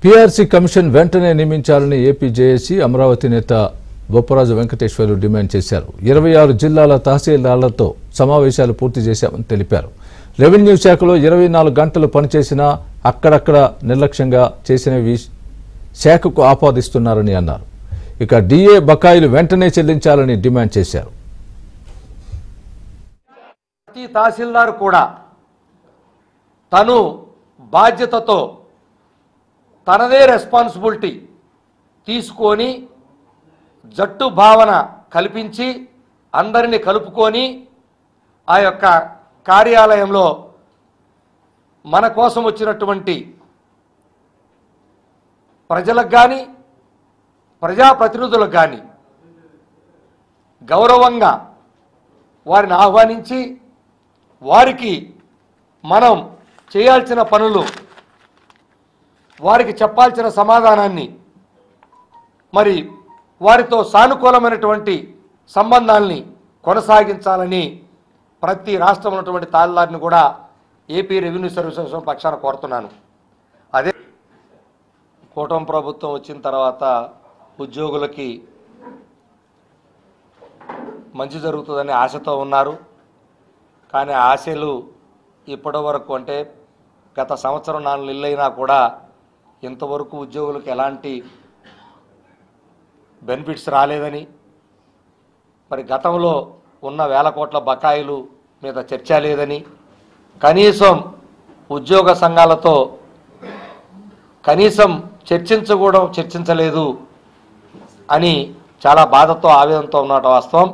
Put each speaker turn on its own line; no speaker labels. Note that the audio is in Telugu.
పీఆర్సీ కమిషన్ వెంటనే నియమించాలని ఏపీ జేఏసీ అమరావతి నేత బొప్పరాజు వెంకటేశ్వర్లు డిమాండ్ చేశారు. 26 జిల్లాల తహసీల్దార్లతో సమావేశాలు పూర్తి చేశామని తెలిపారు. రెవెన్యూ శాఖలో 24 గంటలు పనిచేసినా అక్కడక్కడ నిర్లక్ష్యంగా చేసినవి శాఖకు ఆపాదిస్తున్నారని అన్నారు. ఇక డిఏ బకాయిలు వెంటనే చెల్లించాలని డిమాండ్ చేశారు.
ప్రతి తహసీల్దార్ కూడా తను బాధ్యతతో తనదే రెస్పాన్సిబిలిటీ తీసుకొని జట్టు భావన కల్పించి అందరిని కలుపుకొని ఆ యొక్క కార్యాలయంలో మన కోసం వచ్చినటువంటి ప్రజలకు కానీ ప్రజాప్రతినిధులకు కానీ గౌరవంగా వారిని ఆహ్వానించి వారికి మనం చేయాల్సిన పనులు వారికి చెప్పాల్సిన సమాధానాన్ని మరి వారితో సానుకూలమైనటువంటి సంబంధాలని కొనసాగించాలని ప్రతి రాష్ట్రంలో ఉన్నటువంటి తహసీల్దార్ని కూడా ఏపీ రెవెన్యూ సర్వీసెస్ పక్షాన కోరుతున్నాను. అదే కూటమి ప్రభుత్వం వచ్చిన తర్వాత ఉద్యోగులకి మంచి జరుగుతుందని ఆశతో ఉన్నారు. కానీ ఆశలు ఇప్పటి వరకు అంటే గత సంవత్సరం 4 నెలలైనా కూడా ఇంతవరకు ఉద్యోగులకు ఎలాంటి బెనిఫిట్స్ రాలేదని, మరి గతంలో ఉన్న వేల కోట్ల బకాయిలు మీద చర్చ లేదని, కనీసం ఉద్యోగ సంఘాలతో కనీసం చర్చించలేదు అని చాలా బాధతో ఆవేదనతో ఉన్నట్టు వాస్తవం.